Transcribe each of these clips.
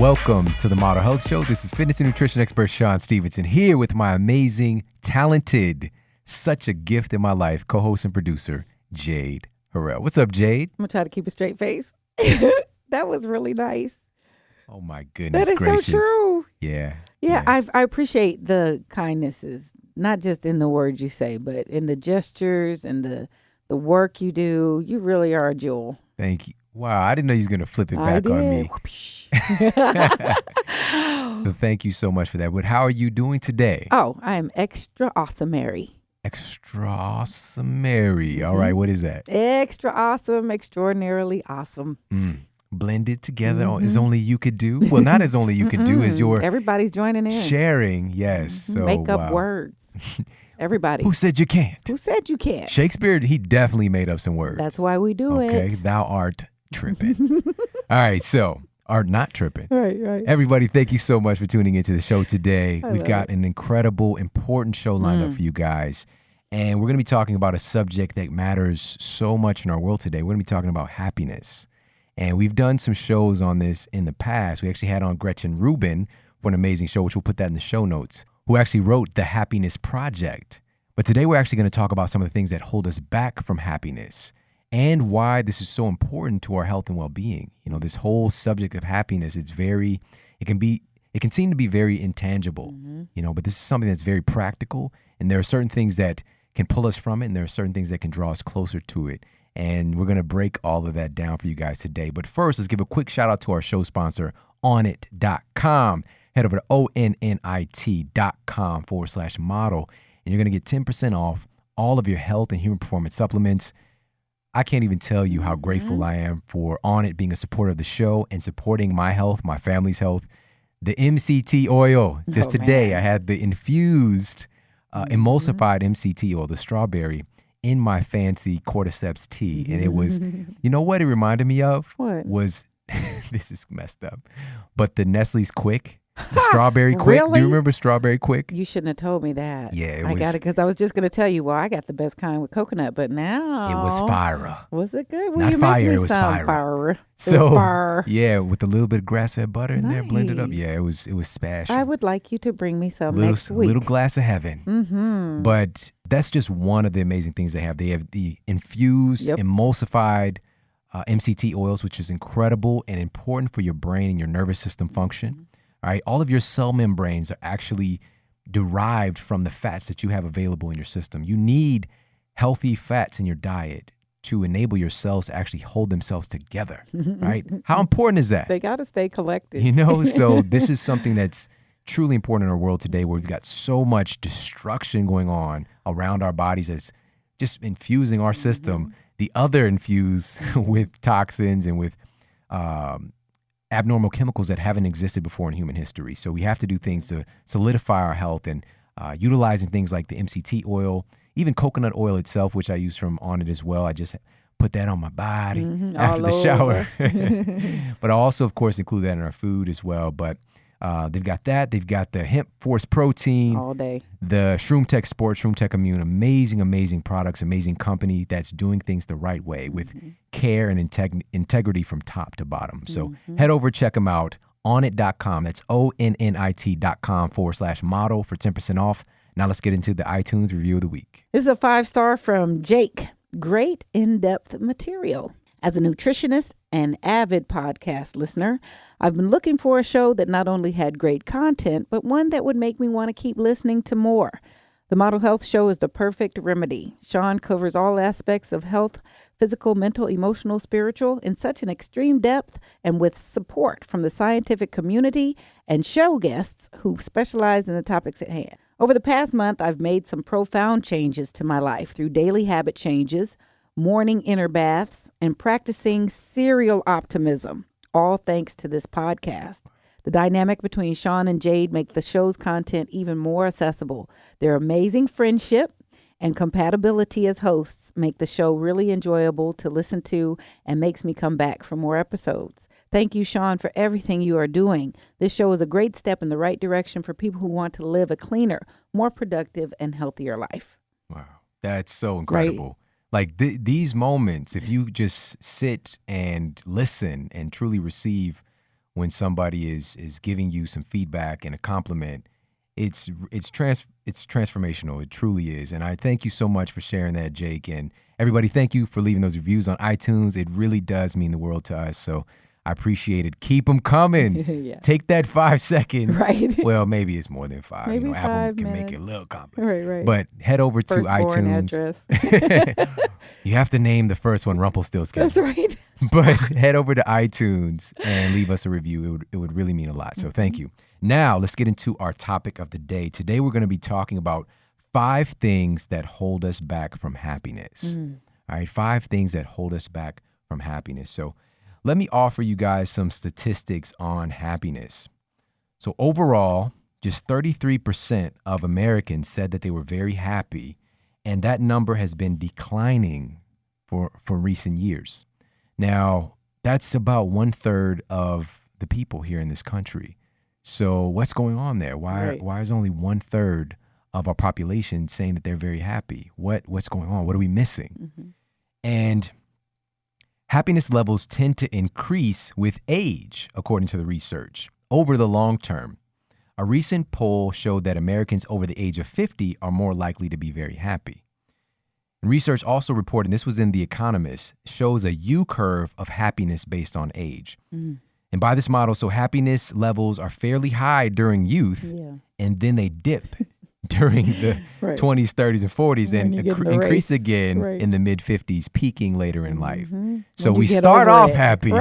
Welcome to the Model Health Show. This is fitness and nutrition expert Shawn Stevenson here with my amazing, talented, such a gift in my life, co-host and producer, Jade Harrell. What's up, Jade? I'm going to try to keep a straight face. That was really nice. Oh, my goodness gracious. That is so true. Yeah. I appreciate the kindnesses, not just in the words you say, but in the gestures and the work you do. You really are a jewel. Thank you. Wow, I didn't know you was going to flip it back on me. So thank you so much for that. But how are you doing today? Oh, I am extra awesome, Mary. Extra awesome, Mary. All right, what is that? Extra awesome, extraordinarily awesome. Blended together as only you could do. Well, not as only you could do, as your everybody's joining in. Sharing, yes. So make up words. Everybody. Who said you can't? Who said you can't? Shakespeare, he definitely made up some words. That's why we do it. Okay, thou art tripping. All right, so are not tripping. Right. Everybody, thank you so much for tuning into the show today. We've got an incredible, important show lined up for you guys. And we're going to be talking about a subject that matters so much in our world today. We're going to be talking about happiness. And we've done some shows on this in the past. We actually had on Gretchen Rubin for an amazing show, which we'll put that in the show notes, who actually wrote The Happiness Project. But today we're actually going to talk about some of the things that hold us back from happiness and why this is so important to our health and well-being. You know, this whole subject of happiness, it can seem to be very intangible, but this is something that's very practical. And there are certain things that can pull us from it, and there are certain things that can draw us closer to it. And we're going to break all of that down for you guys today. But first, let's give a quick shout out to our show sponsor, onnit.com. Head over to onnit.com/model, and you're going to get 10% off all of your health and human performance supplements. I can't even tell you how grateful I am for Onnit being a supporter of the show and supporting my health, my family's health. The MCT oil. Just today, I had the infused, emulsified MCT oil, the strawberry, in my fancy cordyceps tea. And it was, you know what it reminded me of? What? Was, this is messed up, but the Nestle's Quick, the strawberry Quick. Really? Do you remember strawberry Quick? You shouldn't have told me that. Yeah, I got it because I was just going to tell you, well, I got the best kind with coconut, but now. It was fire. Was it good? Will Not you fire, make me it was some fire. So, yeah, with a little bit of grass-fed butter in there, blended up. Nice. Yeah, it was special. I would like you to bring me some next week. Little glass of heaven. But that's just one of the amazing things they have. They have the infused, emulsified MCT oils, which is incredible and important for your brain and your nervous system function. All right, all of your cell membranes are actually derived from the fats that you have available in your system. You need healthy fats in your diet to enable your cells to actually hold themselves together, right? How important is that? They got to stay collected. So this is something that's truly important in our world today, where we've got so much destruction going on around our bodies that's just infusing our system. The other infuse with toxins and with abnormal chemicals that haven't existed before in human history. So we have to do things to solidify our health, and utilizing things like the MCT oil, even coconut oil itself, which I use from Onnit as well. I just put that on my body after the shower. But I also, of course, include that in our food as well. But they've got that. They've got the Hemp Force Protein. All day. The Shroom Tech Sport, Shroom Tech Immune. Amazing products, amazing company that's doing things the right way with care and integrity from top to bottom. So head over, check them out. Onnit.com. That's onnit.com/model for 10% off. Now let's get into the iTunes review of the week. This is a 5-star from Jake. Great in-depth material. As a nutritionist and avid podcast listener, I've been looking for a show that not only had great content, but one that would make me want to keep listening to more. The Model Health Show is the perfect remedy. Shawn covers all aspects of health, physical, mental, emotional, spiritual, in such an extreme depth and with support from the scientific community and show guests who specialize in the topics at hand. Over the past month, I've made some profound changes to my life through daily habit changes, morning inner baths, and practicing serial optimism, all thanks to this podcast. The dynamic between Shawn and Jade make the show's content even more accessible. Their amazing friendship and compatibility as hosts make the show really enjoyable to listen to and makes me come back for more episodes. Thank you, Shawn, for everything you are doing. This show is a great step in the right direction for people who want to live a cleaner, more productive, and healthier life. Wow, that's so incredible. Right? Like these moments, if you just sit and listen and truly receive when somebody is giving you some feedback and a compliment, it's transformational. It truly is. And I thank you so much for sharing that, Jake. And everybody, thank you for leaving those reviews on iTunes. It really does mean the world to us. So I appreciate it. Keep them coming. Yeah. Take that 5 seconds. Right. Well, maybe it's more than 5. Maybe Apple 5 can minutes. make it a little complicated. Right. But head over to Firstborn iTunes. address. You have to name the first one Rumpelstiltskin. That's right. But head over to iTunes and leave us a review. It would really mean a lot. So thank you. Now, let's get into our topic of the day. Today, we're going to be talking about 5 things that hold us back from happiness. All right, 5 things that hold us back from happiness. So let me offer you guys some statistics on happiness. So overall, just 33% of Americans said that they were very happy, and that number has been declining for recent years. Now, that's about 1/3 of the people here in this country. So what's going on there? Why is only 1/3 of our population saying that they're very happy? What's going on? What are we missing? And happiness levels tend to increase with age, according to the research, over the long term. A recent poll showed that Americans over the age of 50 are more likely to be very happy. And research also reported, and this was in The Economist, shows a U-curve of happiness based on age. And by this model, so happiness levels are fairly high during youth, and then they dip during the 20s, 30s, and 40s, and increase again in the mid-50s, peaking later in life. So we start off happy.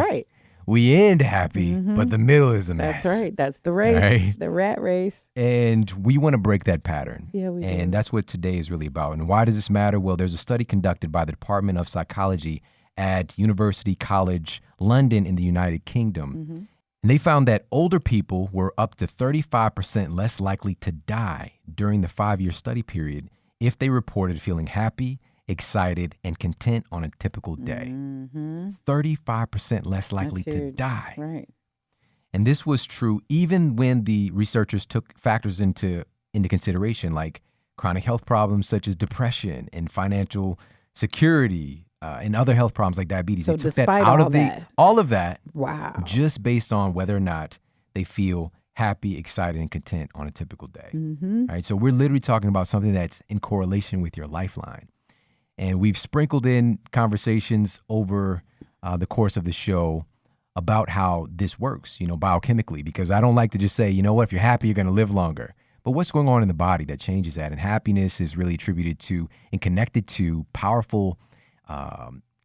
We end happy, but the middle is a mess. That's right. That's the race, the rat race. And we want to break that pattern. Yeah, we do. And that's what today is really about. And why does this matter? Well, there's a study conducted by the Department of Psychology at University College London in the United Kingdom. And they found that older people were up to 35% less likely to die during the 5-year study period if they reported feeling happy, excited, and content on a typical day. 35% less likely to die. Right. And this was true even when the researchers took factors into consideration, like chronic health problems such as depression and financial security, and other health problems like diabetes. So they took that out of all of that. Wow. Just based on whether or not they feel happy, excited, and content on a typical day. All right. So we're literally talking about something that's in correlation with your lifeline. And we've sprinkled in conversations over the course of the show about how this works, biochemically, because I don't like to just say, if you're happy, you're going to live longer. But what's going on in the body that changes that? And happiness is really attributed to and connected to powerful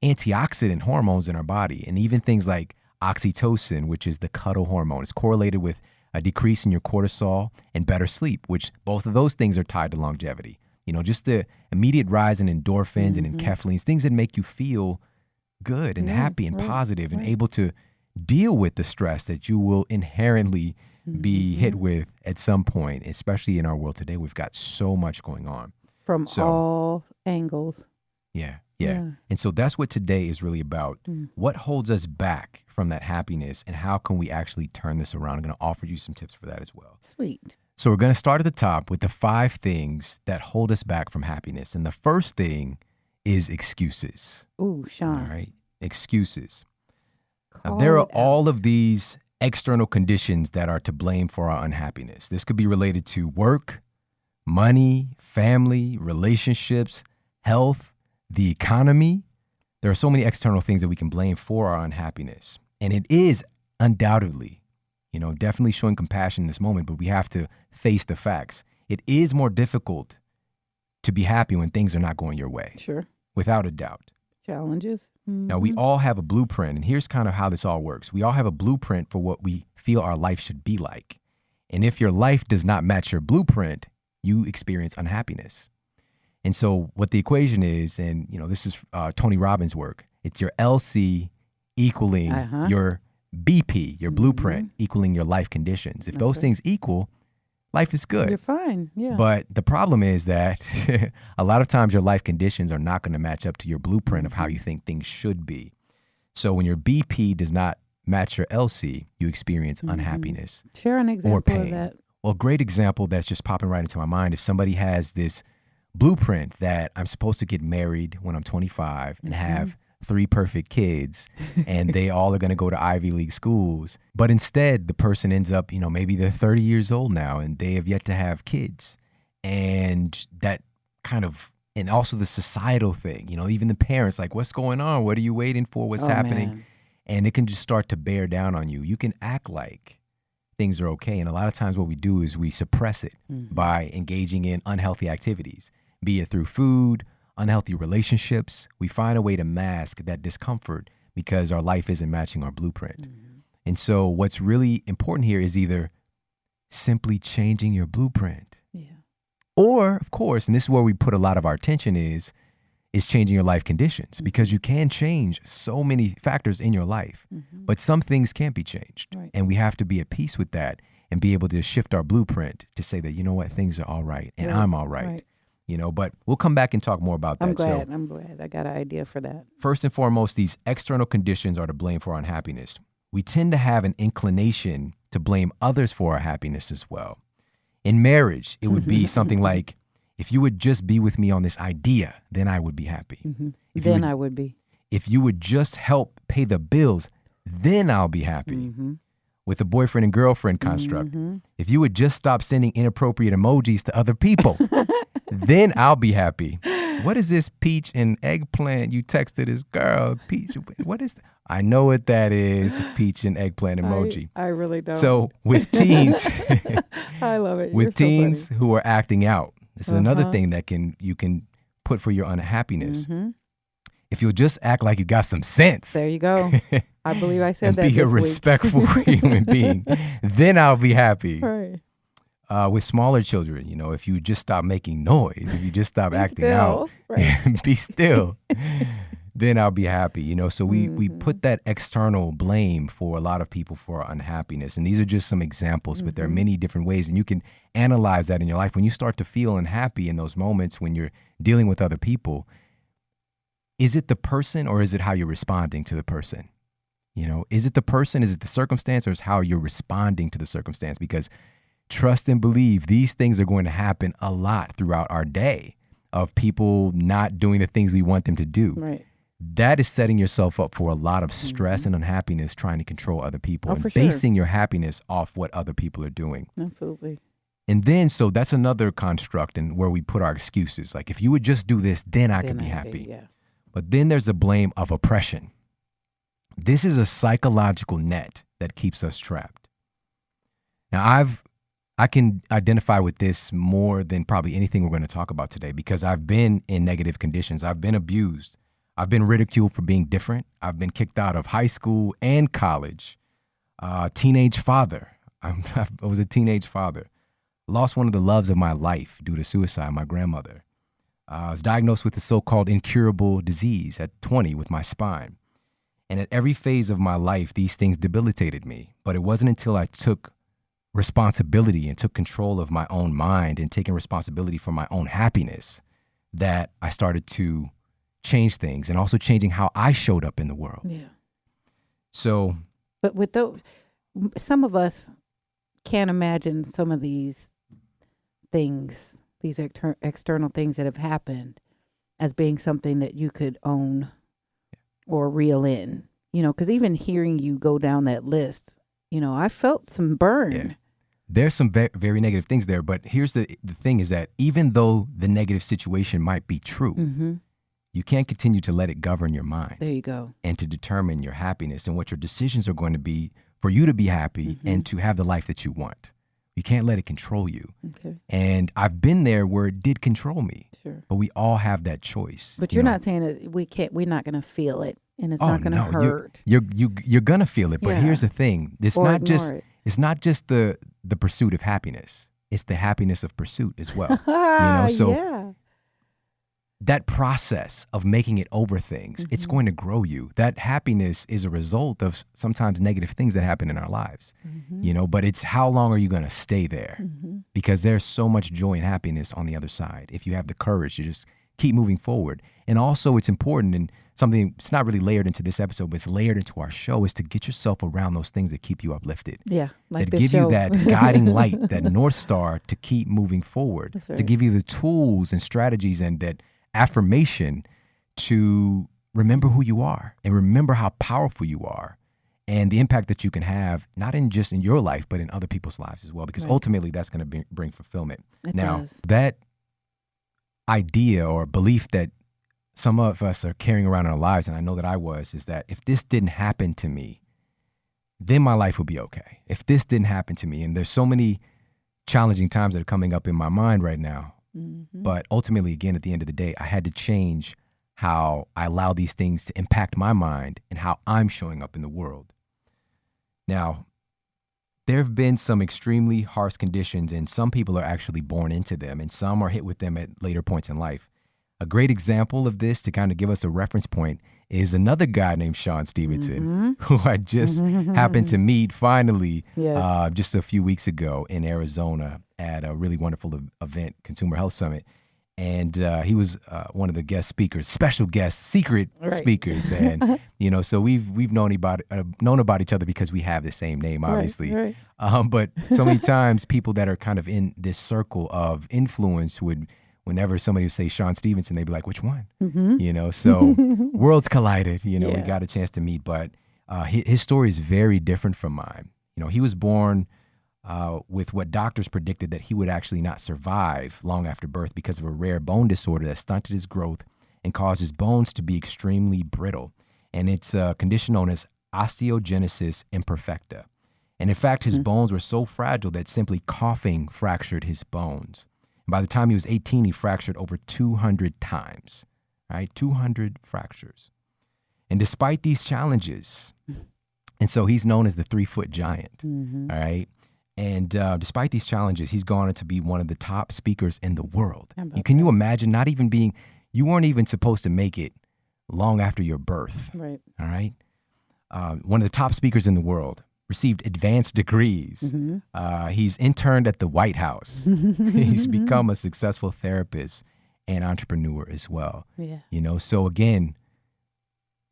antioxidant hormones in our body. And even things like oxytocin, which is the cuddle hormone, is correlated with a decrease in your cortisol and better sleep, which both of those things are tied to longevity. Just the immediate rise in endorphins and in enkephalines, things that make you feel good and happy and positive and able to deal with the stress that you will inherently be hit with at some point, especially in our world today. We've got so much going on. From all angles. Yeah. And so that's what today is really about. What holds us back from that happiness, and how can we actually turn this around? I'm going to offer you some tips for that as well. Sweet. So we're going to start at the top with the 5 things that hold us back from happiness. And the first thing is excuses. Ooh, Shawn. All right. Excuses. Now, there are all of these external conditions that are to blame for our unhappiness. This could be related to work, money, family, relationships, health, the economy. There are so many external things that we can blame for our unhappiness. And it is undoubtedly, definitely showing compassion in this moment, but we have to face the facts. It is more difficult to be happy when things are not going your way. Sure. Without a doubt. Challenges. Now, we all have a blueprint, and here's kind of how this all works. We all have a blueprint for what we feel our life should be like. And if your life does not match your blueprint, you experience unhappiness. And so what the equation is, and this is Tony Robbins' work, it's your LC equaling your BP, your blueprint, equaling your life conditions. If those things equal, life is good. You're fine, yeah. But the problem is that a lot of times your life conditions are not going to match up to your blueprint of how you think things should be. So when your BP does not match your LC, you experience unhappiness. Share an example or pain. of that. Well, a great example that's just popping right into my mind, if somebody has this blueprint that I'm supposed to get married when I'm 25 and have 3 perfect kids and they all are going to go to Ivy League schools. But instead, the person ends up, maybe they're 30 years old now and they have yet to have kids. And that kind of, and also the societal thing, even the parents, like, what's going on? What are you waiting for? What's happening? Man. And it can just start to bear down on you. You can act like things are okay. And a lot of times what we do is we suppress it by engaging in unhealthy activities, be it through food, unhealthy relationships. We find a way to mask that discomfort because our life isn't matching our blueprint. And so what's really important here is either simply changing your blueprint or, of course, and this is where we put a lot of our attention is changing your life conditions, because you can change so many factors in your life, but some things can't be changed. Right. And we have to be at peace with that and be able to shift our blueprint to say that, things are all right and I'm all right. But we'll come back and talk more about that. I'm glad. I got an idea for that. First and foremost, these external conditions are to blame for our unhappiness. We tend to have an inclination to blame others for our happiness as well. In marriage, it would be something like, if you would just be with me on this idea, then I would be happy. I would be. If you would just help pay the bills, then I'll be happy. With a boyfriend and girlfriend construct, if you would just stop sending inappropriate emojis to other people, then I'll be happy. What is this peach and eggplant you texted this girl? Peach, what is that? I know what that is, peach and eggplant emoji. I really don't. So with teens, I love it. With teens who are acting out, this is another thing that you can put for your unhappiness. If you'll just act like you got some sense. There you go. I believe I said and that be a respectful human being, then I'll be happy. Right. With smaller children, if you just stop making noise, if you just stop acting out, and be still, then I'll be happy. So we put that external blame for a lot of people for our unhappiness. And these are just some examples, but there are many different ways. And you can analyze that in your life. When you start to feel unhappy in those moments when you're dealing with other people, is it the person or is it how you're responding to the person? Is it the person, is it the circumstance, or is how you're responding to the circumstance? Because trust and believe these things are going to happen a lot throughout our day of people not doing the things we want them to do. Right. That is setting yourself up for a lot of stress and unhappiness trying to control other people and for basing your happiness off what other people are doing. Absolutely. And then, so that's another construct and where we put our excuses. Like, if you would just do this, then I could be happy. But then there's a blame of oppression. This is a psychological net that keeps us trapped. Now, I can identify with this more than probably anything we're going to talk about today, because I've been in negative conditions. I've been abused. I've been ridiculed for being different. I've been kicked out of high school and college. Teenage father. I was a teenage father. Lost one of the loves of my life due to suicide, my grandmother. I was diagnosed with the so-called incurable disease at 20 with my spine. And at every phase of my life, these things debilitated me. But it wasn't until I took responsibility and took control of my own mind and taking responsibility for my own happiness that I started to change things, and also changing how I showed up in the world. Yeah. So. But with those, some of us can't imagine some of these things, these external things that have happened, as being something that you could own or reel in, because even hearing you go down that list, I felt some burn. Yeah. There's some very negative things there, but here's the thing is that even though the negative situation might be true, you can't continue to let it govern your mind. There you go. And to determine your happiness and what your decisions are going to be for you to be happy and to have the life that you want. You can't let it control you. Okay. And I've been there where it did control me. Sure. But we all have that choice. But you're not saying that we're not going to feel it, and it's not going to hurt. You're going to feel it. But here's the thing. It's not just the pursuit of happiness. It's the happiness of pursuit as well. That process of making it over things, it's going to grow you. That happiness is a result of sometimes negative things that happen in our lives, but it's how long are you going to stay there? Because there's so much joy and happiness on the other side if you have the courage to just keep moving forward. And also it's important, and something it's not really layered into this episode, but it's layered into our show, is to get yourself around those things that keep you uplifted. Yeah, like that give you that guiding light, that North Star to keep moving forward, to give you the tools and strategies and that affirmation to remember who you are and remember how powerful you are and the impact that you can have, not in just in your life, but in other people's lives as well, because ultimately that's going to bring fulfillment. It now, does. that idea or belief that some of us are carrying around in our lives, and I know that I was, is that if this didn't happen to me, then my life would be okay. If this didn't happen to me, and there's so many challenging times that are coming up in my mind right now, but ultimately, again, at the end of the day, I had to change how I allow these things to impact my mind and how I'm showing up in the world. Now, there have been some extremely harsh conditions, and some people are actually born into them, and some are hit with them at later points in life. A great example of this, to kind of give us a reference point, is another guy named Shawn Stevenson, who I just happened to meet finally just a few weeks ago in Arizona at a really wonderful event, Consumer Health Summit. And he was one of the guest speakers, special guest, secret speakers. And, so we've known about each other because we have the same name, obviously. Right. But so many times people that are kind of in this circle of influence whenever somebody would say Shawn Stevenson, they'd be like, which one? So worlds collided, we got a chance to meet. But his story is very different from mine. He was born with what doctors predicted that he would actually not survive long after birth because of a rare bone disorder that stunted his growth and caused his bones to be extremely brittle. And it's a condition known as osteogenesis imperfecta. And in fact, his bones were so fragile that simply coughing fractured his bones. And by the time he was 18, he fractured over 200 times, right? 200 fractures. And despite these challenges, and so he's known as the 3-foot giant, all right? And despite these challenges, he's gone on to be one of the top speakers in the world. Can you imagine you weren't even supposed to make it long after your birth, right? All right? One of the top speakers in the world, received advanced degrees. He's interned at the White House. He's become a successful therapist and entrepreneur as well. Yeah. So again,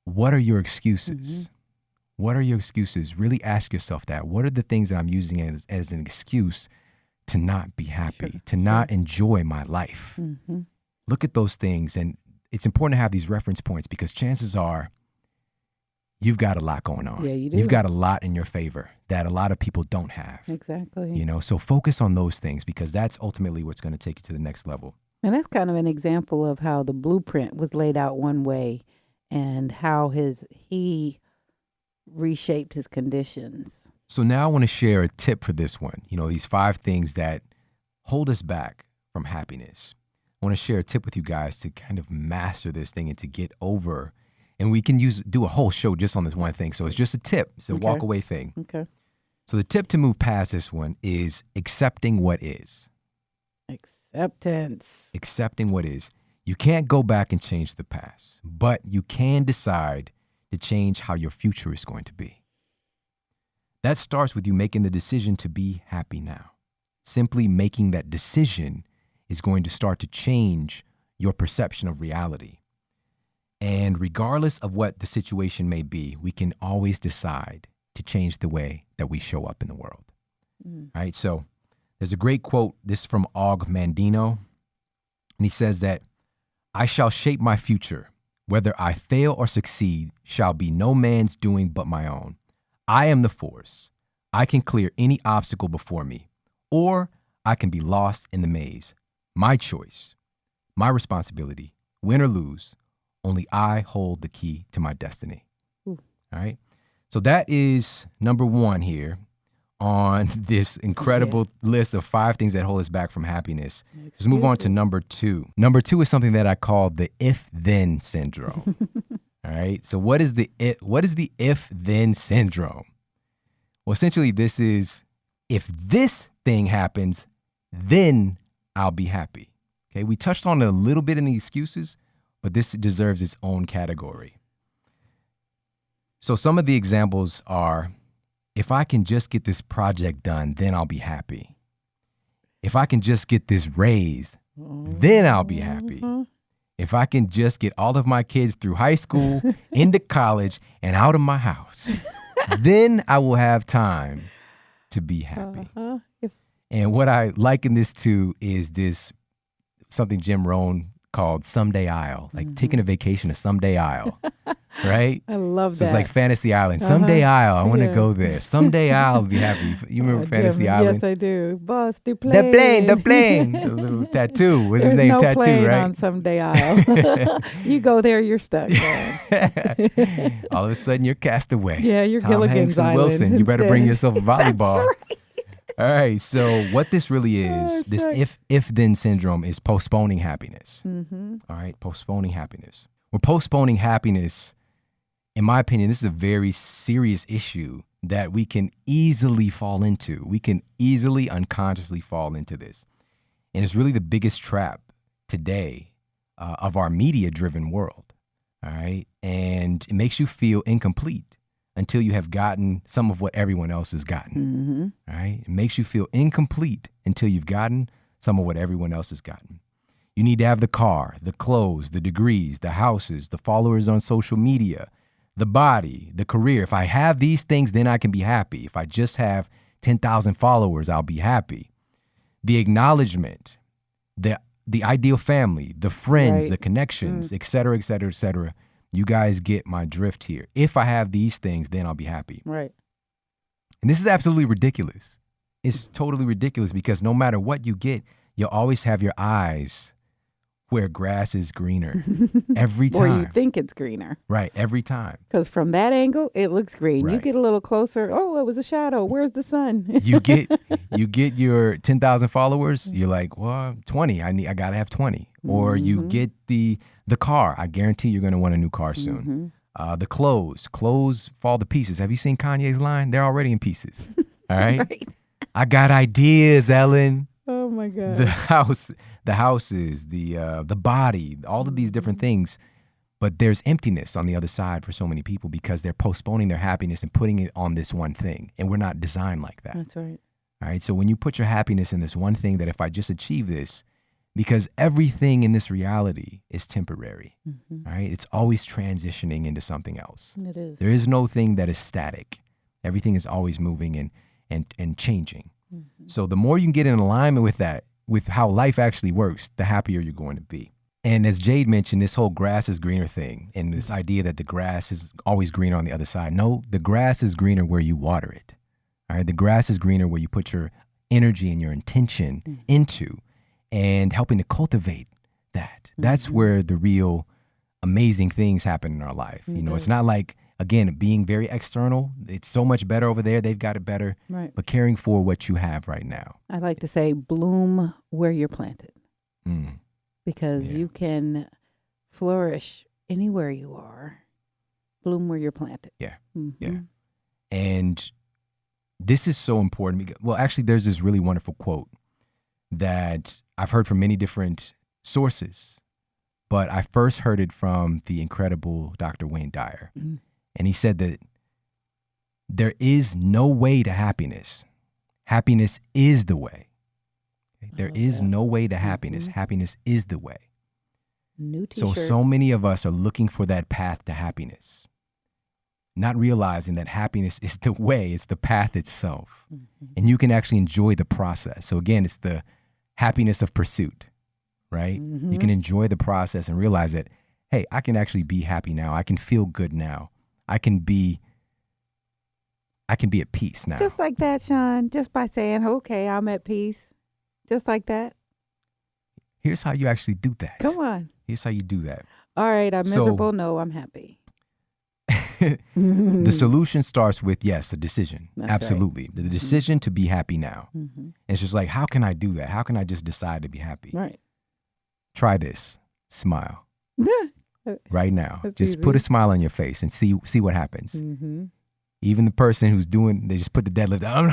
what are your excuses? What are your excuses? Really ask yourself that. What are the things that I'm using as an excuse to not be happy, to not enjoy my life? Look at those things. And it's important to have these reference points because chances are you've got a lot going on. Yeah, you do. You've got a lot in your favor that a lot of people don't have. Exactly. So focus on those things because that's ultimately what's going to take you to the next level. And that's kind of an example of how the blueprint was laid out one way and how he reshaped his conditions. So now I want to share a tip for this one. These 5 things that hold us back from happiness. I want to share a tip with you guys to kind of master this thing and to get over. And we can do a whole show just on this one thing. So it's just a tip. It's a walk away thing. Okay. So the tip to move past this one is accepting what is. Acceptance. Accepting what is. You can't go back and change the past, but you can decide to change how your future is going to be. That starts with you making the decision to be happy now. Simply making that decision is going to start to change your perception of reality. And regardless of what the situation may be, we can always decide to change the way that we show up in the world. Right? So there's a great quote. This is from Og Mandino. And he says that, "I shall shape my future. Whether I fail or succeed shall be no man's doing but my own. I am the force. I can clear any obstacle before me, or I can be lost in the maze. My choice, my responsibility, win or lose, only I hold the key to my destiny." All right. So that is number 1 here on this incredible list of 5 things that hold us back from happiness. Let's move on to number 2. Number 2 is something that I call the if-then syndrome. All right. So what is the if-then syndrome? Well, essentially, this is if this thing happens, then I'll be happy. Okay. We touched on it a little bit in the excuses, but this deserves its own category. So some of the examples are, if I can just get this project done, then I'll be happy. If I can just get this raised, then I'll be happy. If I can just get all of my kids through high school, into college, and out of my house, then I will have time to be happy. And what I liken this to is something Jim Rohn called Someday Isle, like taking a vacation to Someday Isle, right? I love So that. it's like Fantasy Island. Someday Isle, I want to go there. Someday I'll be happy. You remember Fantasy Jim, Island? Yes, I do. Boss, the plane. The plane. The little tattoo. What's his There's name? no Tattoo, plane right? on Someday Isle. You go there, you're stuck. All of a sudden, you're cast away. Yeah, you're Tom Gilligan's Hanks and Island Wilson. You better bring instead. yourself a volleyball. That's right. All right. So what this really is, this if-then syndrome is postponing happiness. All right. Postponing happiness. We're postponing happiness. In my opinion, this is a very serious issue that we can easily fall into. We can easily unconsciously fall into this. And it's really the biggest trap today of our media-driven world. All right. And it makes you feel incomplete until you have gotten some of what everyone else has gotten. All right. It makes you feel incomplete until you've gotten some of what everyone else has gotten. You need to have the car, the clothes, the degrees, the houses, the followers on social media, the body, the career. If I have these things, then I can be happy. If I just have 10,000 followers, I'll be happy. The acknowledgement, the ideal family, the friends, the connections, et cetera, et cetera, et cetera. You guys get my drift here. If I have these things, then I'll be happy. Right. And this is absolutely ridiculous. It's totally ridiculous because no matter what you get, you'll always have your eyes where grass is greener every time. Or you think it's greener. Right, every time. Because from that angle, it looks green. Right. You get a little closer. Oh, it was a shadow. Where's the sun? You get your 10,000 followers. You're like, well, 20. I gotta have 20. Or you get the car. I guarantee you're gonna want a new car soon. The clothes fall to pieces. Have you seen Kanye's line? They're already in pieces. All right. Right. I got ideas, Ellen. Oh my God. The houses, the body, all of these different things. But there's emptiness on the other side for so many people because they're postponing their happiness and putting it on this one thing. And we're not designed like that. That's right. All right. So when you put your happiness in this one thing that if I just achieve this, because everything in this reality is temporary. All right. It's always transitioning into something else. It is. There is no thing that is static. Everything is always moving and changing. So the more you can get in alignment with that, with how life actually works, the happier you're going to be. And as Jade mentioned, this whole grass is greener thing and this idea that the grass is always greener on the other side. No, the grass is greener where you water it. All right. The grass is greener where you put your energy and your intention into and helping to cultivate that. That's where the real amazing things happen in our life. You know, it's not like, again, being very external. It's so much better over there. They've got it better. Right. But caring for what you have right now. I like to say bloom where you're planted. Because you can flourish anywhere you are. Bloom where you're planted. Yeah. Yeah. And this is so important. Because, well, actually, there's this really wonderful quote that I've heard from many different sources, but I first heard it from the incredible Dr. Wayne Dyer. And he said that there is no way to happiness. Happiness is the way. There is no way to happiness. Happiness is the way. New t-shirt. So many of us are looking for that path to happiness, not realizing that happiness is the way, it's the path itself. And you can actually enjoy the process. So again, it's the happiness of pursuit, right? You can enjoy the process and realize that, hey, I can actually be happy now. I can feel good now. I can be at peace now. Just like that, Shawn. Just by saying, okay, I'm at peace. Just like that. Here's how you actually do that. Come on. Here's how you do that. All right, I'm miserable. No, I'm happy. The solution starts with, yes, a decision. That's absolutely. right. The decision to be happy now. And it's just like, how can I do that? How can I just decide to be happy? Right. Try this. Smile. Right now. That's just easy. put a smile on your face and see what happens. Even the person who's they just put the deadlift down.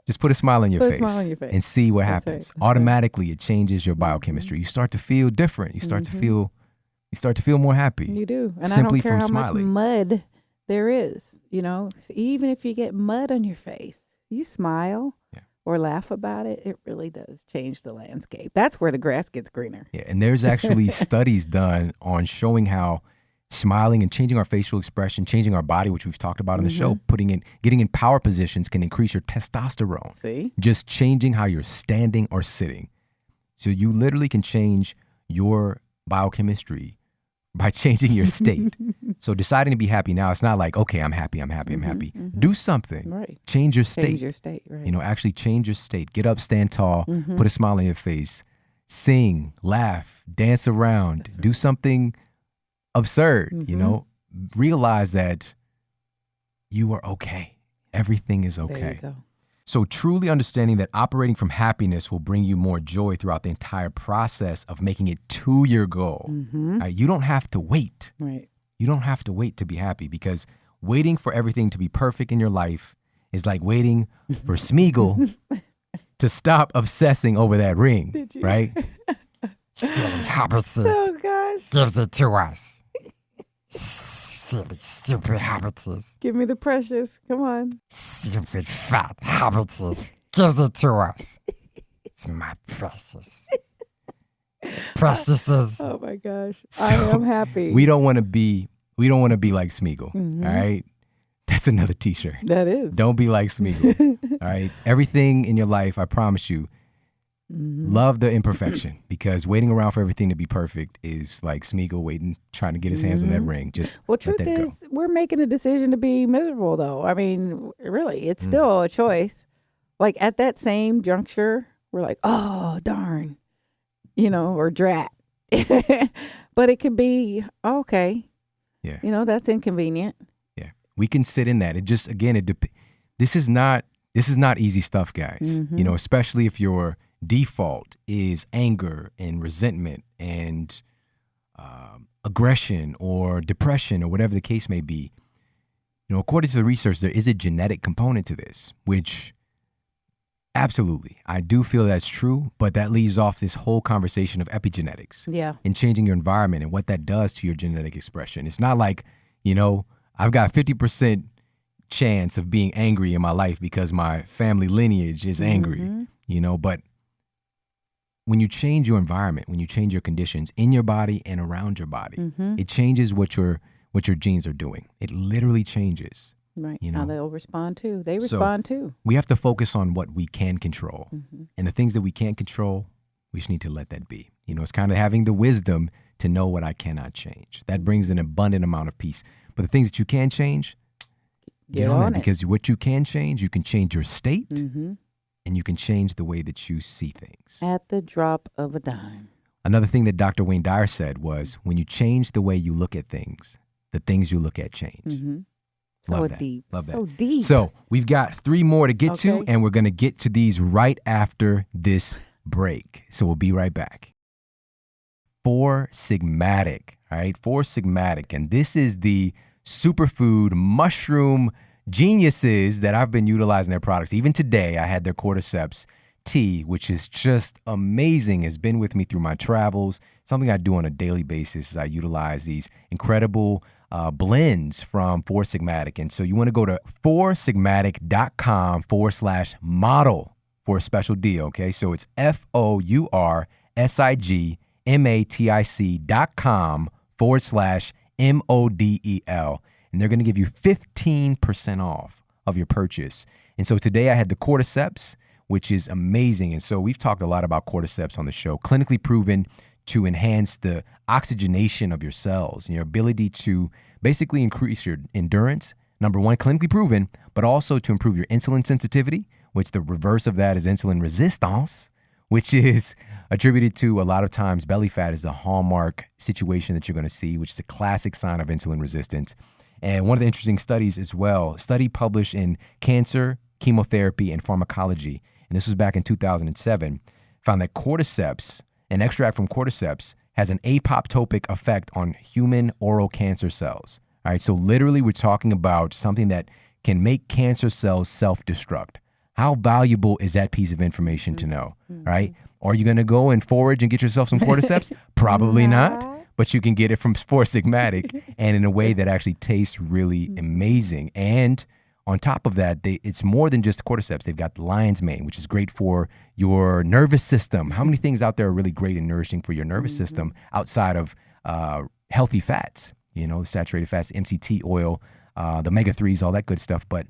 Just put a smile on your face and see what happens. Right. Automatically, it changes your biochemistry. You start to feel different. You start to feel more happy. You do. And simply I don't care from how smiling. much mud there is. You know, even if you get mud on your face, you smile or laugh about it. It really does change the landscape. That's where the grass gets greener. Yeah, and there's actually studies done on showing how smiling and changing our facial expression, changing our body, which we've talked about on the show, getting in power positions can increase your testosterone. See? Just changing how you're standing or sitting. So you literally can change your biochemistry by changing your state. So deciding to be happy now, it's not like, okay, I'm happy. Do something. Right. Change your state. Change your state, right. Actually change your state. Get up, stand tall, put a smile on your face, sing, laugh, dance around, do something absurd, realize that you are okay. Everything is okay. There you go. So truly understanding that operating from happiness will bring you more joy throughout the entire process of making it to your goal. Right? You don't have to wait. Right. You don't have to wait to be happy, because waiting for everything to be perfect in your life is like waiting for Smeagol to stop obsessing over that ring, right? Silly habituses. Oh, gosh. Gives it to us. Silly, stupid habituses. Give me the precious. Come on. Stupid, fat habituses. Gives it to us. It's my precious. Preciouses. Oh, my gosh. So, I am happy. We don't want to be like Smeagol, all right? That's another t-shirt. That is. Don't be like Smeagol, all right? Everything in your life, I promise you, love the imperfection, because waiting around for everything to be perfect is like Smeagol trying to get his hands on that ring. Just truth let that is, we're making a decision to be miserable, though. I mean, really, it's still a choice. Like at that same juncture, we're like, oh, darn, or drat. But it could be, okay. Yeah. That's inconvenient. Yeah. We can sit in that. It just, again, this is not easy stuff, guys. Especially if your default is anger and resentment and aggression or depression or whatever the case may be. According to the research, there is a genetic component to this, which absolutely, I do feel that's true, but that leaves off this whole conversation of epigenetics. Yeah. And changing your environment and what that does to your genetic expression. It's not like, I've got 50% chance of being angry in my life because my family lineage is angry, but when you change your environment, when you change your conditions in your body and around your body, it changes what your genes are doing. It literally changes. Right. How they'll respond too. They respond too. We have to focus on what we can control. And the things that we can't control, we just need to let that be. It's kind of having the wisdom to know what I cannot change. That brings an abundant amount of peace. But the things that you can change, get on it. Because what you can change your state, and you can change the way that you see things. At the drop of a dime. Another thing that Dr. Wayne Dyer said was, when you change the way you look at things, the things you look at change. Love that. Deep. Love that. So deep. So we've got 3 more to get to, and we're going to get to these right after this break. So we'll be right back. 4 Sigmatic, all right? 4 Sigmatic. And this is the superfood mushroom geniuses that I've been utilizing their products. Even today, I had their cordyceps tea, which is just amazing. It's been with me through my travels. Something I do on a daily basis is I utilize these incredible blends from 4 Sigmatic. And so you want to go to 4sigmatic.com/model for a special deal. Okay. So it's FOURSIGMATIC.com/MODEL. And they're going to give you 15% off of your purchase. And so today I had the cordyceps, which is amazing. And so we've talked a lot about cordyceps on the show, clinically proven to enhance the oxygenation of your cells and your ability to basically increase your endurance. Number 1, clinically proven, but also to improve your insulin sensitivity, which the reverse of that is insulin resistance, which is attributed to a lot of times belly fat is a hallmark situation that you're going to see, which is a classic sign of insulin resistance. And one of the interesting studies as well, study published in Cancer, Chemotherapy, and Pharmacology, and this was back in 2007, found that cordyceps, an extract from cordyceps, has an apoptotic effect on human oral cancer cells. All right, so literally we're talking about something that can make cancer cells self-destruct. How valuable is that piece of information to know, right? Are you going to go and forage and get yourself some cordyceps? Probably not, but you can get it from 4 Sigmatic and in a way that actually tastes really amazing. And on top of that, it's more than just cordyceps. They've got lion's mane, which is great for your nervous system. How many things out there are really great and nourishing for your nervous system outside of healthy fats, saturated fats, MCT oil, the omega-3s, all that good stuff. But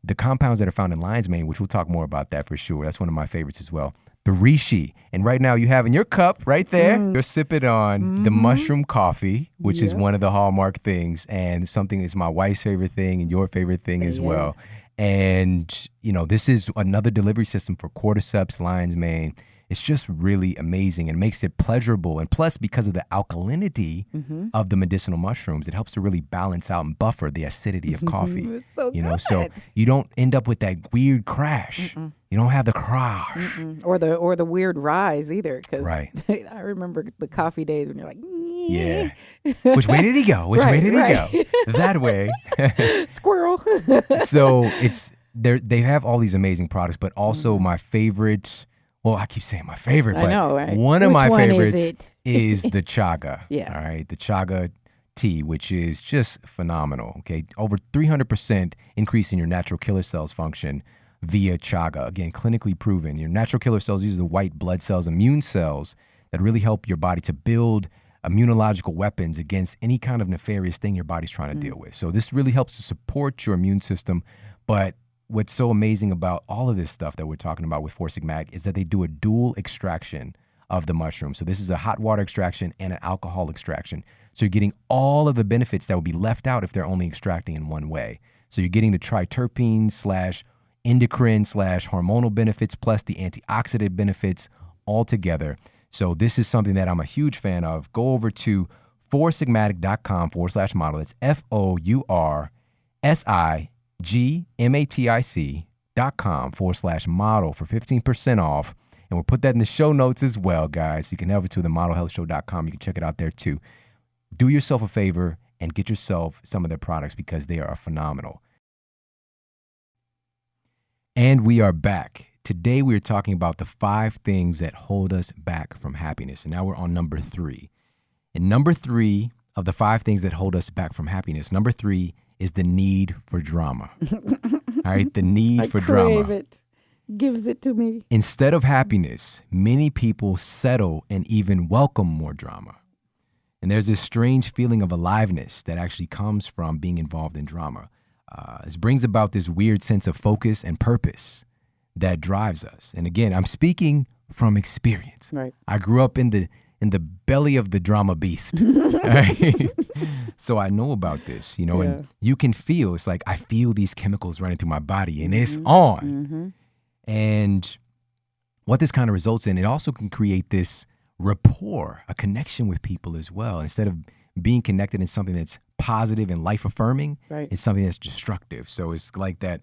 the compounds that are found in lion's mane, which we'll talk more about that for sure. That's one of my favorites as well. the reishi. And right now you have in your cup right there, you're sipping on the mushroom coffee, which is one of the hallmark things, and something is my wife's favorite thing and your favorite thing as well. And, you know, this is another delivery system for cordyceps, lion's mane. It's just really amazing and makes it pleasurable. And plus, because of the alkalinity of the medicinal mushrooms, it helps to really balance out and buffer the acidity of coffee. It's so you know, good. so you don't end up with that weird crash. You don't have the crash. Or the weird rise either. Because Right. I remember the coffee days when you're like, Yeah. Which way did he go? Which way did he go? That way. Squirrel. So they have all these amazing products, but also my favorite. Well, I keep saying my favorite, but I know, right? one of Which my one favorites is the Chaga. Yeah. All right. The Chaga Tea, which is just phenomenal. Okay. Over 300% increase in your natural killer cells function via Chaga. Again, clinically proven. Your natural killer cells, these are the white blood cells, immune cells that really help your body to build immunological weapons against any kind of nefarious thing your body's trying to deal with. So this really helps to support your immune system. But what's so amazing about all of this stuff that we're talking about with Four Sigmatic is that they do a dual extraction of the mushroom. So this is a hot water extraction and an alcohol extraction. So you're getting all of the benefits that would be left out if they're only extracting in one way. So you're getting the triterpene / endocrine / hormonal benefits plus the antioxidant benefits all together. So this is something that I'm a huge fan of. Go over to foursigmatic.com/model. It's FOURSIGMATIC.com/model for 15% off. And we'll put that in the show notes as well, guys. You can head over to themodelhealthshow.com. You can check it out there too. Do yourself a favor and get yourself some of their products because they are phenomenal. And we are back. Today we are talking about the 5 things that hold us back from happiness. And now we're on number 3. And number 3 of the 5 things that hold us back from happiness, number 3 is the need for drama. All right, the need for drama. I crave it. Gives it to me. Instead of happiness, many people settle and even welcome more drama. And there's this strange feeling of aliveness that actually comes from being involved in drama. This brings about this weird sense of focus and purpose that drives us. And again, I'm speaking from experience. Right. I grew up in the belly of the drama beast. Right? So I know about this, you know, and you can feel, it's like I feel these chemicals running through my body and it's on. And what this kind of results in, it also can create this rapport, a connection with people as well. Instead of being connected in something that's positive and life affirming, it's something that's destructive. So it's like that.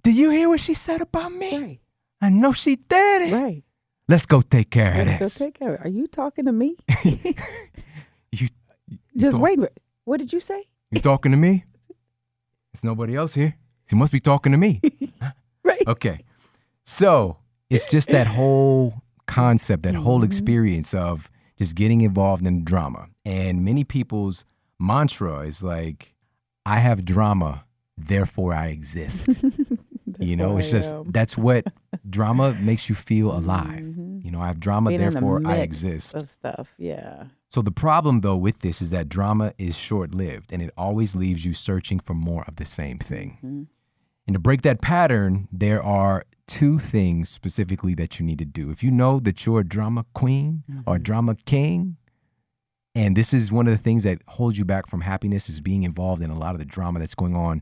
Do you hear what she said about me? Right. I know she did it. Right. Let's go take care of Let's this. go take care of it. Are you talking to me? You Just wait. What did you say? You talking to me? There's nobody else here. She must be talking to me. Right. Okay. So it's just that whole concept, that whole experience of just getting involved in drama. And many people's mantra is like, I have drama, therefore I exist. You know, it's just, that's what drama makes you feel alive. You know, I have drama, Being in the therefore I mix exist. of stuff. Yeah. So the problem, though, with this is that drama is short-lived and it always leaves you searching for more of the same thing. And to break that pattern, there are 2 things specifically that you need to do. If you know that you're a drama queen or a drama king, and this is one of the things that holds you back from happiness is being involved in a lot of the drama that's going on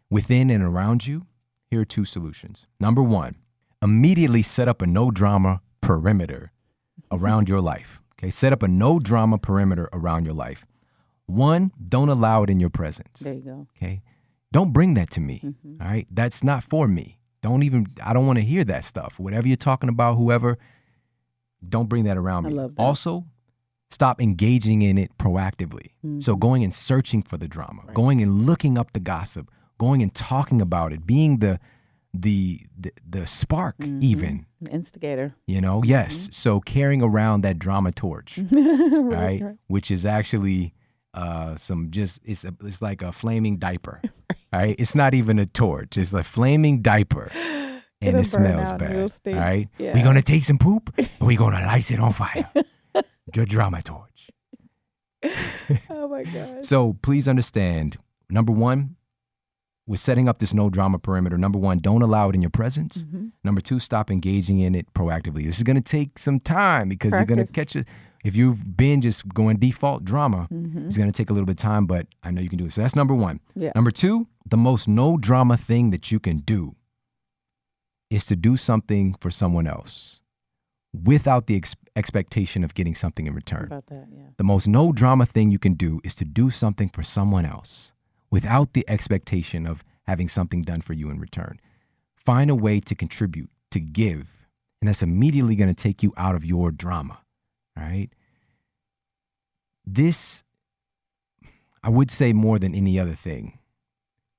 within and around you, here are 2 solutions. Number 1, immediately set up a no-drama perimeter around your life. Okay, set up a no-drama perimeter around your life. 1, don't allow it in your presence. There you go. Okay, don't bring that to me. All right, that's not for me. I don't want to hear that stuff. Whatever you're talking about, whoever, don't bring that around me. I love that. Also, stop engaging in it proactively. So going and searching for the drama, going and looking up the gossip, going and talking about it, being the spark even. The instigator. You know, yes. So carrying around that drama torch, right? Which is actually it's like a flaming diaper, right? It's not even a torch. It's a flaming diaper. And it smells bad, right? Yeah. We're going to take some poop and we're going to light it on fire. Your drama torch. Oh my God. So please understand, number 1, with setting up this no drama perimeter, number one, don't allow it in your presence. Number two, stop engaging in it proactively. This is going to take some time because you're going to catch it. If you've been just going default drama, it's going to take a little bit of time, but I know you can do it. So that's number one. Yeah. Number two, the most no drama thing that you can do is to do something for someone else without the expectation of getting something in return. About that, yeah. The most no drama thing you can do is to do something for someone else without the expectation of having something done for you in return. Find a way to contribute, to give, and that's immediately going to take you out of your drama, right? This, I would say more than any other thing,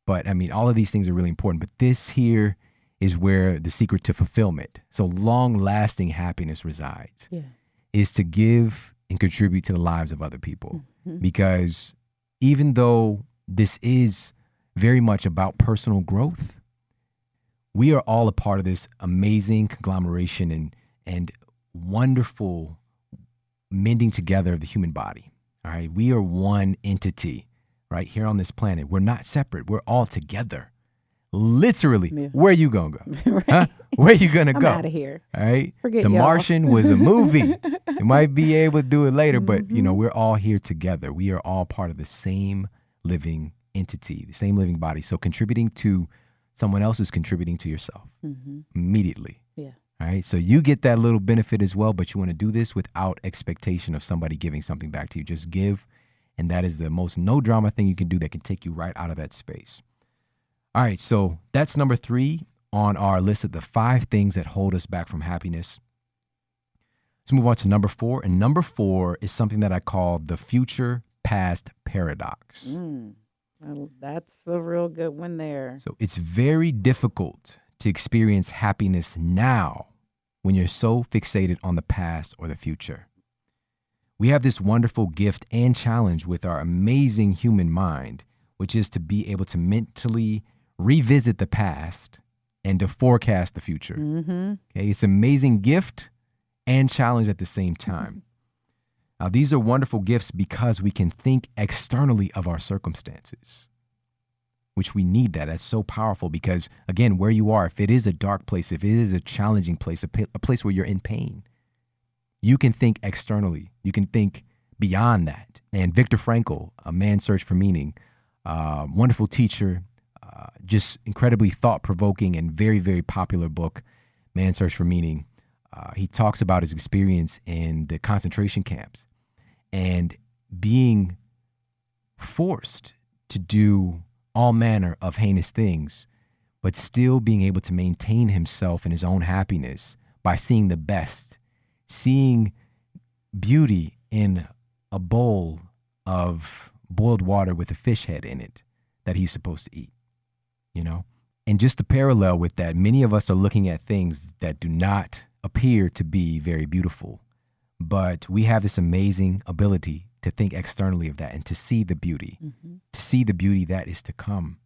but I mean, all of these things are really important, but this here is where the secret to fulfillment, so long-lasting happiness resides, is to give and contribute to the lives of other people. Because even though this is very much about personal growth, we are all a part of this amazing conglomeration and wonderful mending together of the human body. All right, we are one entity right here on this planet. We're not separate. We're all together. Literally, where you gonna go? Right. Huh? Where you gonna go? I'm out of here. All right. Forget The y'all. Martian was a movie. You might be able to do it later, but you know, we're all here together. We are all part of the same living entity, the same living body. So contributing to someone else is contributing to yourself immediately. Yeah. All right. So you get that little benefit as well, but you want to do this without expectation of somebody giving something back to you. Just give. And that is the most no drama thing you can do that can take you right out of that space. All right, so that's number 3 on our list of the 5 things that hold us back from happiness. Let's move on to number 4. And number 4 is something that I call the future past paradox. Well, that's a real good one there. So it's very difficult to experience happiness now when you're so fixated on the past or the future. We have this wonderful gift and challenge with our amazing human mind, which is to be able to mentally revisit the past and to forecast the future. Okay, it's an amazing gift and challenge at the same time. Now, these are wonderful gifts because we can think externally of our circumstances, which we need that. That's so powerful because, again, where you are, if it is a dark place, if it is a challenging place, a place where you're in pain, you can think externally. You can think beyond that. And Viktor Frankl, A Man's Search for Meaning, wonderful teacher, just incredibly thought-provoking and very, very popular book, Man's Search for Meaning. He talks about his experience in the concentration camps and being forced to do all manner of heinous things, but still being able to maintain himself and his own happiness by seeing the best, seeing beauty in a bowl of boiled water with a fish head in it that he's supposed to eat, you know? And just to parallel with that, many of us are looking at things that do not appear to be very beautiful, but we have this amazing ability to think externally of that and to see the beauty, to see the beauty that is to come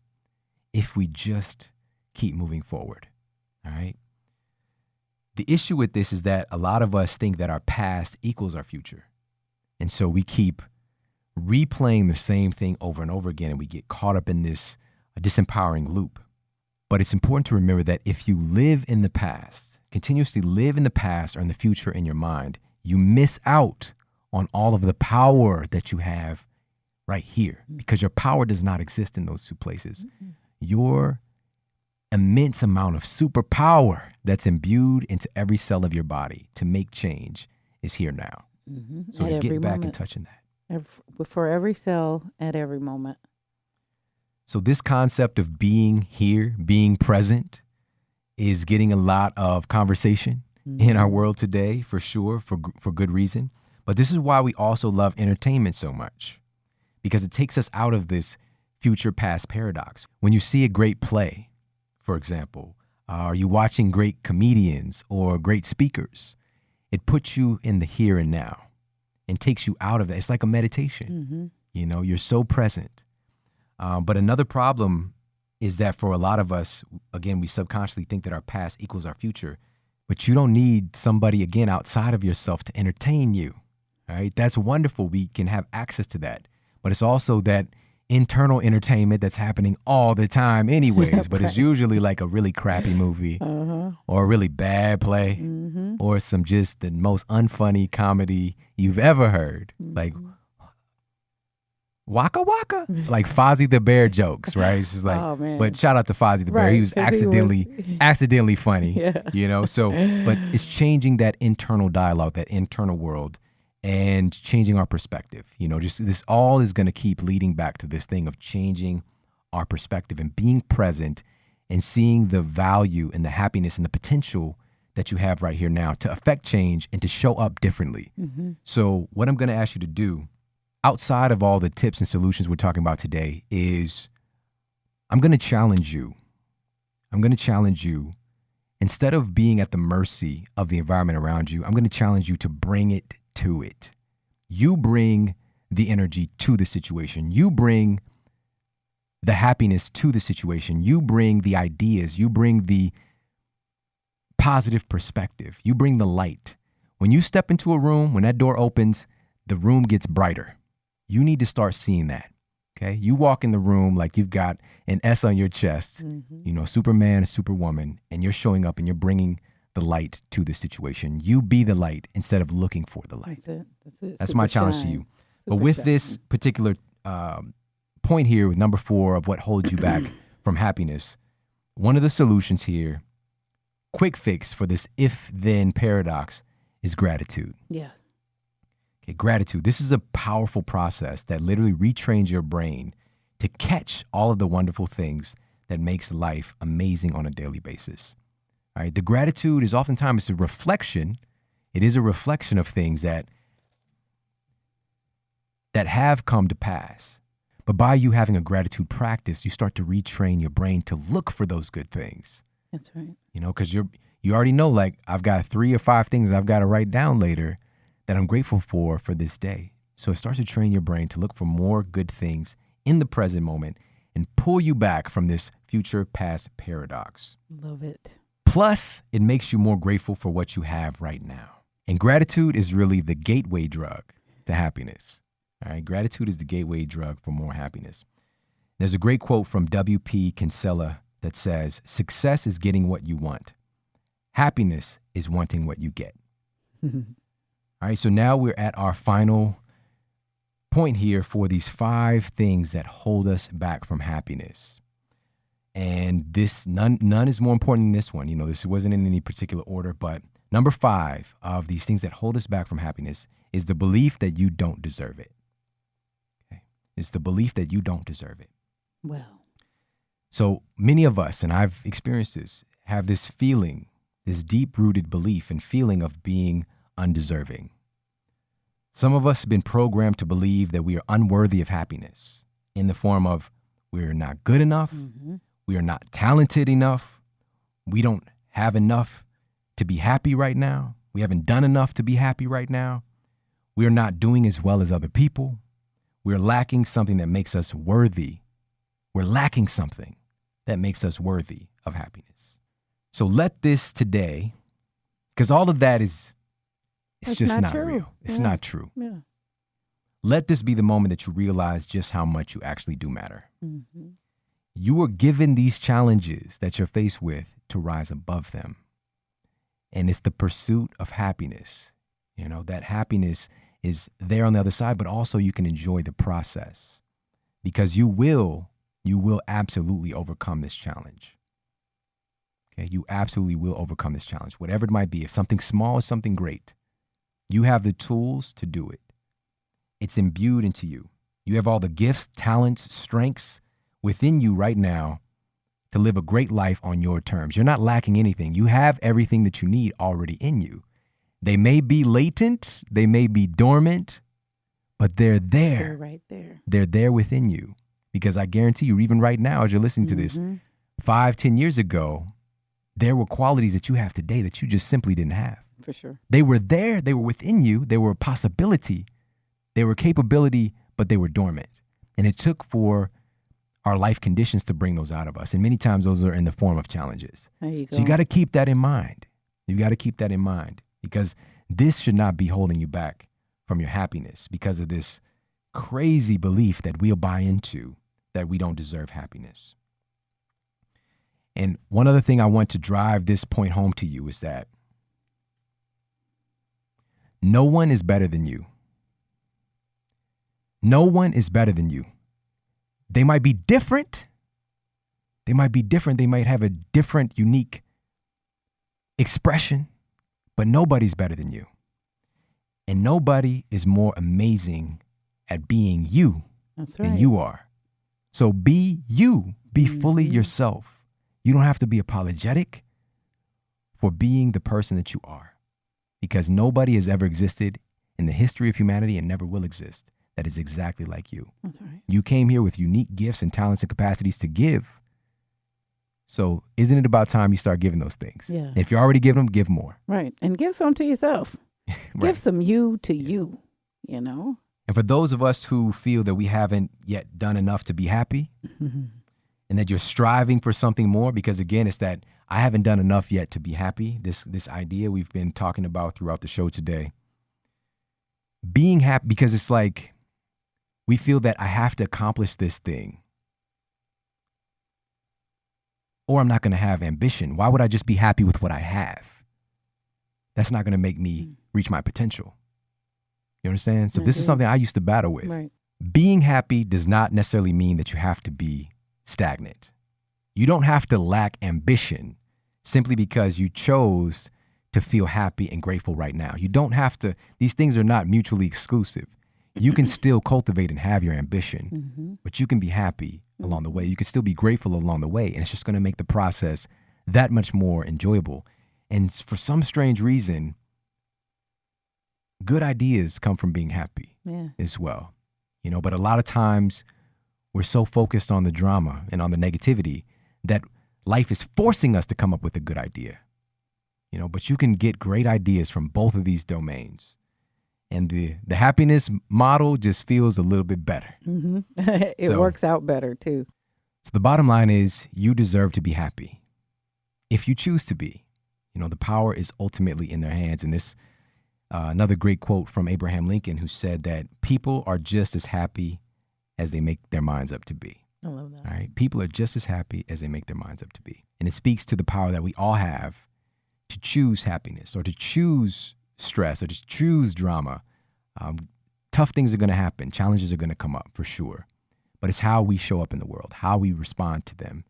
if we just keep moving forward, all right? The issue with this is that a lot of us think that our past equals our future. And so we keep replaying the same thing over and over again, and we get caught up in this disempowering loop. But it's important to remember that if you live in the past, continuously live in the past or in the future in your mind, you miss out on all of the power that you have right here, because your power does not exist in those two places. Your immense amount of superpower that's imbued into every cell of your body to make change is here now. So to get back and touching that. For every cell at every moment. So this concept of being here, being present, is getting a lot of conversation in our world today, for sure, for good reason. But this is why we also love entertainment so much, because it takes us out of this future past paradox. When you see a great play, for example, are you watching great comedians or great speakers? It puts you in the here and now and takes you out of that. It's like a meditation. You know, you're so present. But another problem is that for a lot of us, again, we subconsciously think that our past equals our future, but you don't need somebody, again, outside of yourself to entertain you. All right. That's wonderful. We can have access to that. But it's also that internal entertainment that's happening all the time anyways, but it's usually like a really crappy movie or a really bad play or some just the most unfunny comedy you've ever heard. Like Waka Waka, like Fozzie the Bear jokes, right? It's just like, Oh, man. but shout out to Fozzie the Bear. He was 'cause he accidentally funny, Yeah. you know? So, but it's changing that internal dialogue, that internal world, and changing our perspective. You know, just this all is going to keep leading back to this thing of changing our perspective and being present and seeing the value and the happiness and the potential that you have right here now to affect change and to show up differently. So what I'm going to ask you to do, outside of all the tips and solutions we're talking about today, is I'm going to challenge you. Instead of being at the mercy of the environment around you, I'm going to challenge you to bring it to it. You bring the energy to the situation. You bring the happiness to the situation. You bring the ideas. You bring the positive perspective. You bring the light. When you step into a room, when that door opens, the room gets brighter. You need to start seeing that, okay? You walk in the room like you've got an S on your chest, you know, Superman, Superwoman, and you're showing up and you're bringing the light to the situation. You be the light instead of looking for the light. That's it. That's my challenge to you. But with this particular point here with number 4 of what holds you back from happiness, one of the solutions here, quick fix for this if-then paradox, is gratitude. Yeah. Okay, gratitude. This is a powerful process that literally retrains your brain to catch all of the wonderful things that makes life amazing on a daily basis. All right. The gratitude is oftentimes a reflection. It is a reflection of things that have come to pass. But by you having a gratitude practice, you start to retrain your brain to look for those good things. That's right. You know, because you already know, like, I've got 3 or 5 things I've got to write down later that I'm grateful for this day. So it starts to train your brain to look for more good things in the present moment and pull you back from this future past paradox. Love it. Plus, it makes you more grateful for what you have right now. And gratitude is really the gateway drug to happiness. All right, gratitude is the gateway drug for more happiness. There's a great quote from W.P. Kinsella that says, "Success is getting what you want. Happiness is wanting what you get." All right, so now we're at our final point here for these 5 things that hold us back from happiness. And this none is more important than this one. You know, this wasn't in any particular order, but number 5 of these things that hold us back from happiness is the belief that you don't deserve it. Okay? It's the belief that you don't deserve it. Well. So many of us, and I've experienced this, have this feeling, this deep-rooted belief and feeling of being undeserving. Some of us have been programmed to believe that we are unworthy of happiness in the form of we're not good enough, we are not talented enough, we don't have enough to be happy right now, we haven't done enough to be happy right now, we are not doing as well as other people, we're lacking something that makes us worthy. We're lacking something that makes us worthy of happiness. So let this today, because all of that is It's just not real. It's not true. Yeah. Let this be the moment that you realize just how much you actually do matter. You were given these challenges that you're faced with to rise above them. And it's the pursuit of happiness. You know, that happiness is there on the other side, but also you can enjoy the process because you will absolutely overcome this challenge. Okay, you absolutely will overcome this challenge, whatever it might be. If something small or something great, you have the tools to do it. It's imbued into you. You have all the gifts, talents, strengths within you right now to live a great life on your terms. You're not lacking anything. You have everything that you need already in you. They may be latent, they may be dormant, but they're there. They're right there. They're there within you. Because I guarantee you, even right now, as you're listening to this, 5-10 years ago, there were qualities that you have today that you just simply didn't have. For sure. They were there. They were within you. They were a possibility. They were a capability, but they were dormant. And it took for our life conditions to bring those out of us. And many times those are in the form of challenges. There you go. So you got to keep that in mind. You got to keep that in mind because this should not be holding you back from your happiness because of this crazy belief that we'll buy into that we don't deserve happiness. And one other thing I want to drive this point home to you is that no one is better than you. No one is better than you. They might be different. They might have a different, unique expression, but nobody's better than you. And nobody is more amazing at being you than you are. So be you. Be fully yourself. You don't have to be apologetic for being the person that you are, because nobody has ever existed in the history of humanity and never will exist that is exactly like you. That's right. You came here with unique gifts and talents and capacities to give. So isn't it about time you start giving those things? Yeah. If you're already giving them, give more. Right. And give some to yourself. Right. Give some you to you, you know? And for those of us who feel that we haven't yet done enough to be happy, and that you're striving for something more, because again, it's that I haven't done enough yet to be happy. This idea we've been talking about throughout the show today. Being happy, because it's like we feel that I have to accomplish this thing, or I'm not going to have ambition. Why would I just be happy with what I have? That's not going to make me reach my potential. You understand? So this is something I used to battle with. Right. Being happy does not necessarily mean that you have to be stagnant. You don't have to lack ambition simply because you chose to feel happy and grateful right now. You don't have to, these things are not mutually exclusive. You can still cultivate and have your ambition, but you can be happy along the way. You can still be grateful along the way, and it's just going to make the process that much more enjoyable. And for some strange reason, good ideas come from being happy as well. You know, but a lot of times we're so focused on the drama and on the negativity that life is forcing us to come up with a good idea. You know, but you can get great ideas from both of these domains. And the happiness model just feels a little bit better. It works out better too. So the bottom line is you deserve to be happy if you choose to be. You know, the power is ultimately in their hands. And this, another great quote from Abraham Lincoln, who said that people are just as happy as they make their minds up to be. I love that. All right. People are just as happy as they make their minds up to be. And it speaks to the power that we all have to choose happiness or to choose stress or to choose drama. Tough things are going to happen. Challenges are going to come up for sure. But it's how we show up in the world, how we respond to them,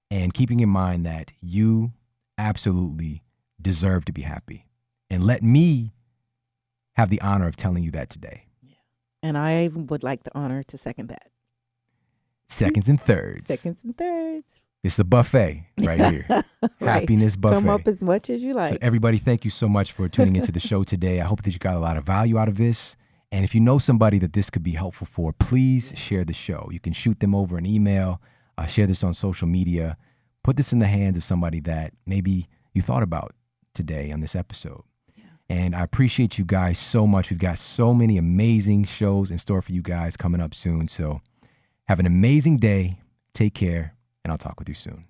and keeping in mind that you absolutely deserve to be happy. And let me have the honor of telling you that today. Yeah. And I would like the honor to second that. Seconds and thirds. Seconds and thirds. It's a buffet right here. Right. Happiness buffet. Come up as much as you like. So everybody, thank you so much for tuning into the show today. I hope that you got a lot of value out of this. And if you know somebody that this could be helpful for, please share the show. You can shoot them over an email, share this on social media, put this in the hands of somebody that maybe you thought about today on this episode. Yeah. And I appreciate you guys so much. We've got so many amazing shows in store for you guys coming up soon. So have an amazing day. Take care, and I'll talk with you soon.